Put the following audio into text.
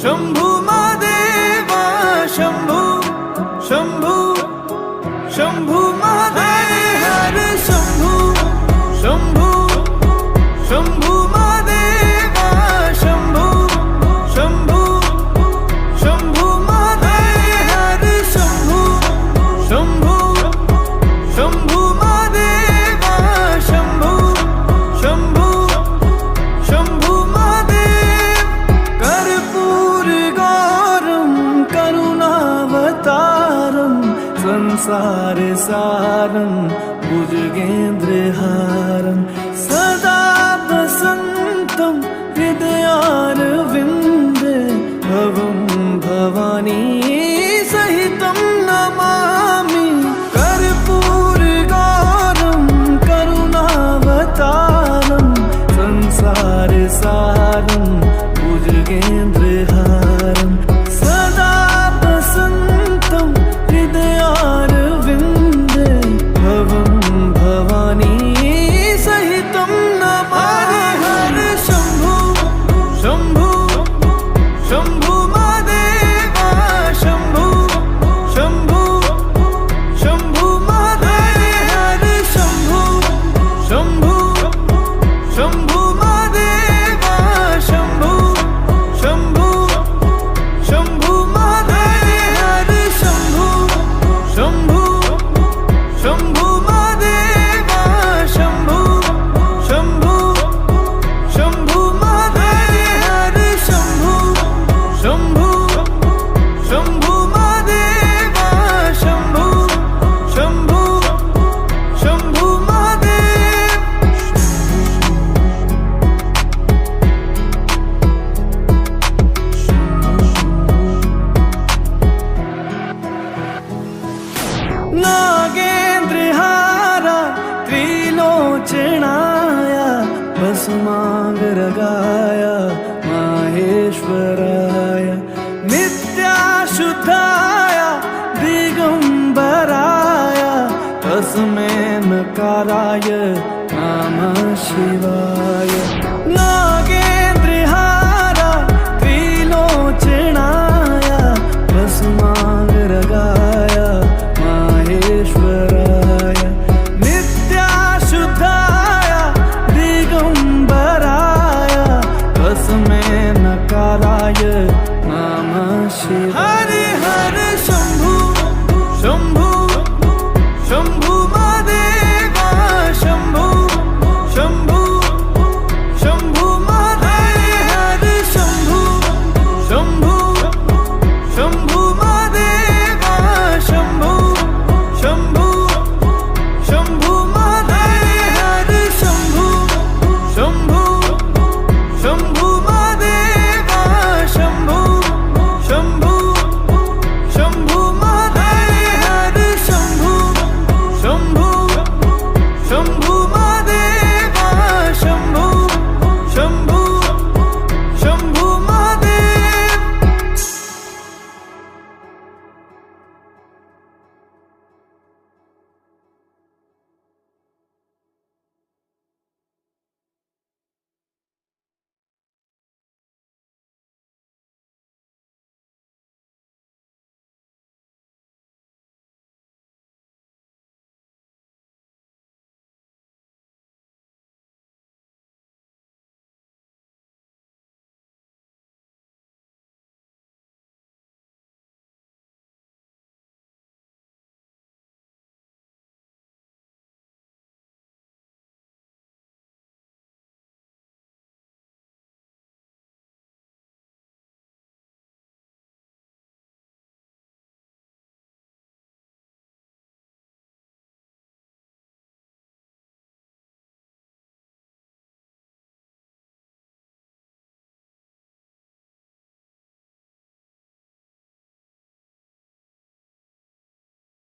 शंभू महादेवा शंभू शंभू शंभू महादेव हर शंभू शंभू शंभू महादेवा शंभू शंभू शंभू महादेव हर शंभू शंभू शंभू महादेवा शंभू शंभू शंभू महादेव कर्पूर गौरम करुणावतारम संसार सारं भुजगेन्द्रहारं सदा वसन्तं हृदयारविन्दे भवं भवानी सहितं नमामि कर्पूरगौरं करुणावतारं संसार सारं भुजगेन्द्रहारं सदा वसन्तं हृदयारविन्दे भवं भवानी सहितं नमामि हर शंभू शंभू शंभू महादेवा शंभू शंभू शंभू महादेव हर शंभू शंभू शंभू महादेवा शंभू शंभू शंभू महादेव हर शंभू शंभू शंभू महादेवा शंभू शंभू शंभू महादेव हर शंभू शंभू शंभू महादेवा शंभू शंभू शंभू महादेव नागेन्द्रहारा त्रिलोचनाय भस्मांगरगाय माहेश्वराय नित्याशुद्धाय दिगंबराय तस्मै नकाराय नमः शिवाय नागेन्द्रहारा त्रिलोचनाय भस्मांगरगाय माहेश्वराय नित्याशुद्धाय दिगंबराय तस्मै नकाराय नमः शिवाय